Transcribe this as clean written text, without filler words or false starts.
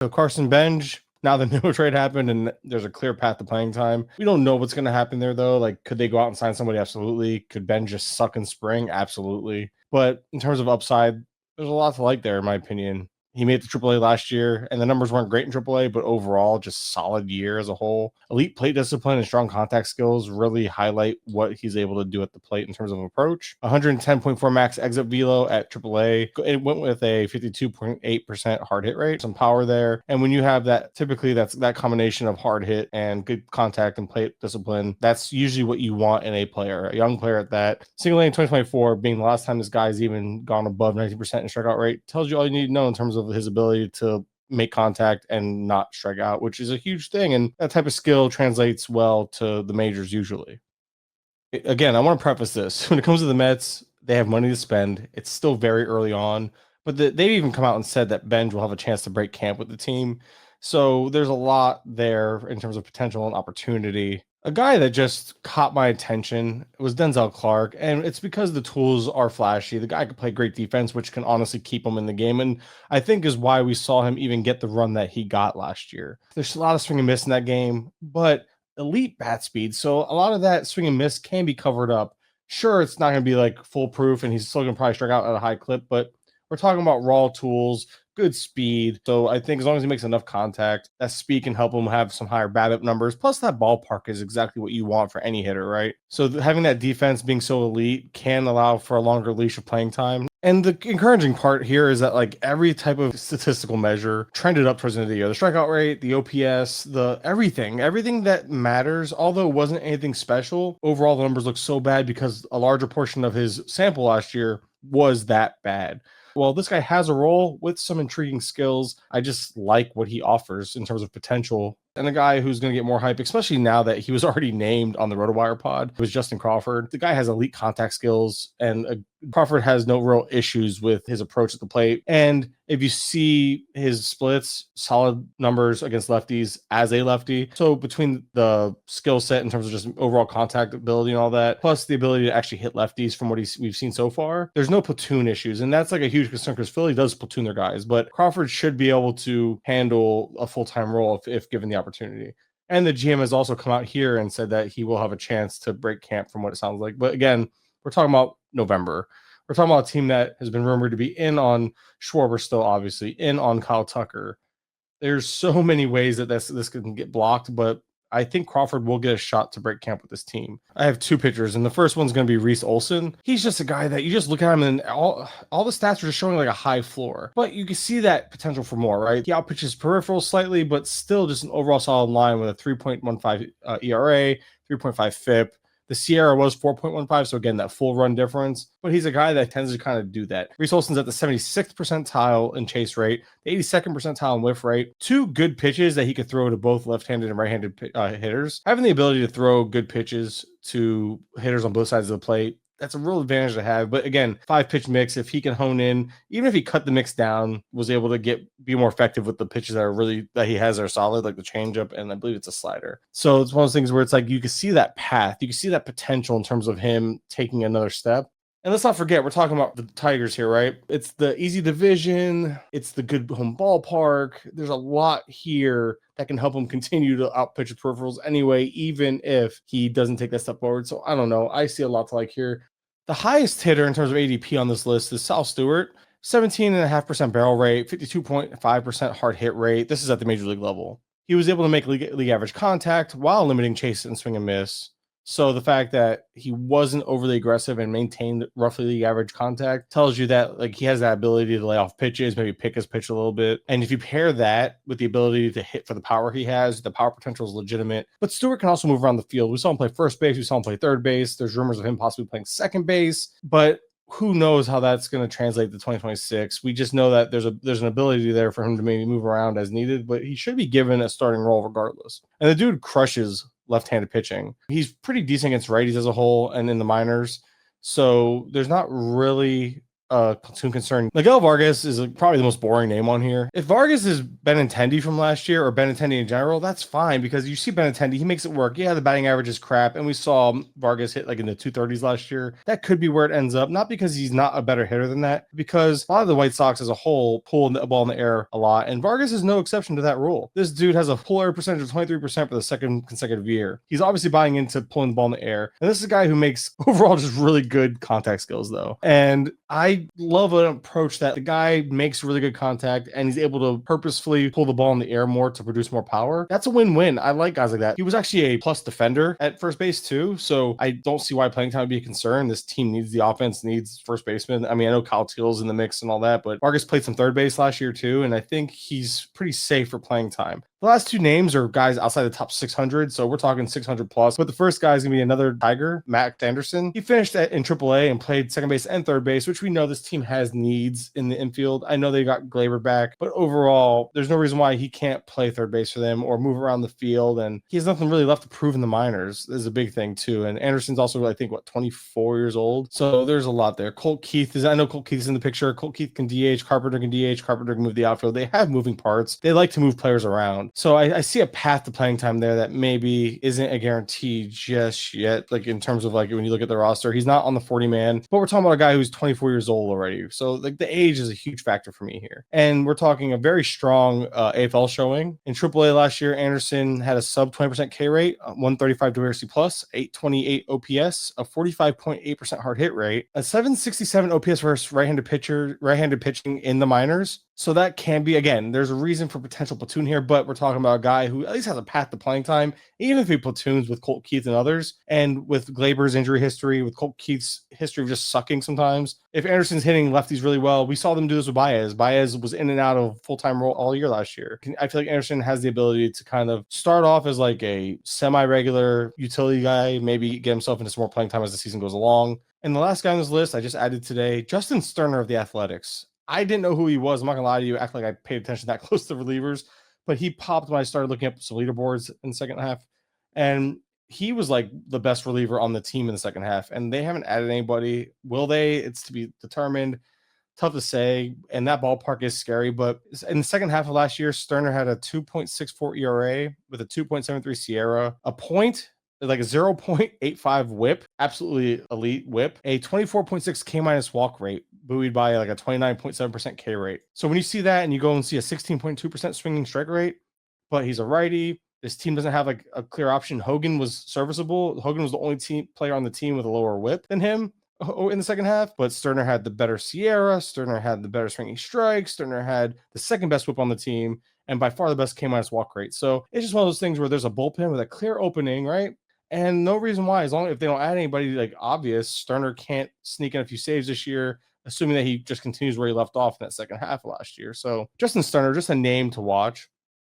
So Carson Benge, now the no trade happened and there's a clear path to playing time. We don't know what's going to happen there, though. Like, could they go out and sign somebody? Absolutely. Could Ben just suck in spring? Absolutely. But in terms of upside, there's a lot to like there, in my opinion. He made the AAA last year, and the numbers weren't great in AAA, but overall, just solid year as a whole. Elite plate discipline and strong contact skills really highlight what he's able to do at the plate in terms of approach. 110.4 max exit velo at AAA. It went with a 52.8% hard hit rate, some power there. And when you have that, typically that's that combination of hard hit and good contact and plate discipline. That's usually what you want in a player, a young player at that. Single A in 2024 being the last time this guy's even gone above 90% in strikeout rate tells you all you need to know in terms of his ability to make contact and not strike out, which is a huge thing. And that type of skill translates well to the majors usually. Again, I want to preface this. When it comes to the Mets, they have money to spend. It's still very early on, but they've even come out and said that Benj will have a chance to break camp with the team. So there's a lot there in terms of potential and opportunity. A guy that just caught my attention was Denzel Clarke, and it's because the tools are flashy. The guy can play great defense, which can honestly keep him in the game, and I think is why we saw him even get the run that he got last year. There's a lot of swing and miss in that game, but elite bat speed, so a lot of that swing and miss can be covered up. Sure, it's not going to be like foolproof, and he's still going to probably strike out at a high clip, but we're talking about raw tools, good speed. So I think as long as he makes enough contact, that speed can help him have some higher BABIP numbers. Plus, that ballpark is exactly what you want for any hitter, right? So having that defense being so elite can allow for a longer leash of playing time. And the encouraging part here is that like every type of statistical measure trended up towards the end of the year. The strikeout rate, the OPS, the everything that matters, although it wasn't anything special, overall the numbers look so bad because a larger portion of his sample last year was that bad. Well, this guy has a role with some intriguing skills. I just like what he offers in terms of potential. And a guy who's going to get more hype, especially now that he was already named on the RotoWire pod, was Justin Crawford. The guy has elite contact skills, and Crawford has no real issues with his approach at the plate. And if you see his splits, solid numbers against lefties as a lefty. So between the skill set in terms of just overall contact ability and all that, plus the ability to actually hit lefties from what we've seen so far, there's no platoon issues. And that's like a huge concern because Philly does platoon their guys. But Crawford should be able to handle a full-time role if given the opportunity. And the GM has also come out here and said that he will have a chance to break camp from what it sounds like. But again, we're talking about November. We're talking about a team that has been rumored to be in on Schwarber still, obviously, in on Kyle Tucker. There's so many ways that this can get blocked, but I think Crawford will get a shot to break camp with this team. I have two pitchers, and the first one's going to be Reese Olson. He's just a guy that you just look at him, and all the stats are just showing like a high floor. But you can see that potential for more, right? He outpitches peripheral slightly, but still just an overall solid line with a 3.15 ERA, 3.5 FIP. The Sierra was 4.15, so again, that full run difference. But he's a guy that tends to kind of do that. Reese Olson's at the 76th percentile in chase rate, the 82nd percentile in whiff rate. Two good pitches that he could throw to both left-handed and right-handed hitters. Having the ability to throw good pitches to hitters on both sides of the plate, that's a real advantage to have. But again, 5-pitch mix, if he can hone in, even if he cut the mix down, was able to be more effective with the pitches that he has are solid, like the changeup, and I believe it's a slider. So it's one of those things where it's like you can see that path, you can see that potential in terms of him taking another step. And let's not forget, we're talking about the Tigers here, right? It's the easy division. It's the good home ballpark. There's a lot here that can help him continue to outpitch his peripherals anyway, even if he doesn't take that step forward. So I don't know. I see a lot to like here. The highest hitter in terms of ADP on this list is Sal Stewart, 17.5% barrel rate, 52.5% hard hit rate. This is at the major league level. He was able to make league average contact while limiting chase and swing and miss. So the fact that he wasn't overly aggressive and maintained roughly league average contact tells you that like he has that ability to lay off pitches, maybe pick his pitch a little bit. And if you pair that with the ability to hit for the power he has, the power potential is legitimate. But Stewart can also move around the field. We saw him play first base. We saw him play third base. There's rumors of him possibly playing second base. But who knows how that's going to translate to 2026. We just know that there's an ability there for him to maybe move around as needed, but he should be given a starting role regardless. And the dude crushes left-handed pitching. He's pretty decent against righties as a whole and in the minors. So there's not really platoon concern. Miguel Vargas is probably the most boring name on here. If Vargas is Benintendi from last year or Benintendi in general, that's fine because you see Benintendi, he makes it work. Yeah, the batting average is crap, and we saw Vargas hit like in the 230s last year. That could be where it ends up, not because he's not a better hitter than that, because a lot of the White Sox as a whole pull the ball in the air a lot, and Vargas is no exception to that rule. This dude has a pull air percentage of 23% for the second consecutive year. He's obviously buying into pulling the ball in the air, and this is a guy who makes overall just really good contact skills though. And I love an approach that the guy makes really good contact and he's able to purposefully pull the ball in the air more to produce more power. That's a win-win. I like guys like that. He was actually a plus defender at first base too, so I don't see why playing time would be a concern. This team needs the offense, needs first baseman. I mean, I know Kyle Teal's in the mix and all that, but Vargas played some third base last year too, and I think he's pretty safe for playing time. The last two names are guys outside the top 600, so we're talking 600 plus. But the first guy is going to be another Tiger, Matt Anderson. He finished in AAA and played second base and third base, which we know this team has needs in the infield. I know they got Glaber back, but overall, there's no reason why he can't play third base for them or move around the field. And he has nothing really left to prove in the minors. This is a big thing too. And Anderson's also, I think, 24 years old. So there's a lot there. Colt Keith I know Colt Keith's in the picture. Colt Keith can DH, Carpenter can DH, Carpenter can move the outfield. They have moving parts. They like to move players around. So I see a path to playing time there that maybe isn't a guarantee just yet. Like in terms of like when you look at the roster, he's not on the 40 man, but we're talking about a guy who's 24 years old already. So like the age is a huge factor for me here. And we're talking a very strong AFL showing. In AAA last year, Anderson had a sub 20% K rate, 135 WRC plus, 828 OPS, a 45.8% hard hit rate, a 767 OPS versus right-handed pitching in the minors. So that can be, again, there's a reason for potential platoon here, but we're talking about a guy who at least has a path to playing time, even if he platoons with Colt Keith and others. And with Glaber's injury history, with Colt Keith's history of just sucking sometimes, if Anderson's hitting lefties really well, we saw them do this with Baez. Baez was in and out of full-time role all year last year. I feel like Anderson has the ability to kind of start off as like a semi-regular utility guy, maybe get himself into some more playing time as the season goes along. And the last guy on this list I just added today, Justin Sterner of the Athletics. I didn't know who he was. I'm not gonna lie to you, act like I paid attention that close to relievers, but he popped when I started looking up some leaderboards in the second half, and he was like the best reliever on the team in the second half. And they haven't added anybody. Will they? It's to be determined. Tough to say. And that ballpark is scary. But in the second half of last year, Sterner had a 2.64 ERA with a 2.73 Sierra, a 0.85 whip, absolutely elite whip, a 24.6 K minus walk rate, buoyed by like a 29.7% K rate. So when you see that and you go and see a 16.2% swinging strike rate, but he's a righty, this team doesn't have like a clear option. Hogan was serviceable. Hogan was the only player on the team with a lower whip than him in the second half, but Sterner had the better Sierra. Sterner had the better swinging strike. Sterner had the second best whip on the team, and by far the best K minus walk rate. So it's just one of those things where there's a bullpen with a clear opening, right? And no reason why, as long as if they don't add anybody like obvious, Sterner can't sneak in a few saves this year, assuming that he just continues where he left off in that second half of last year. So Justin Sterner, just a name to watch.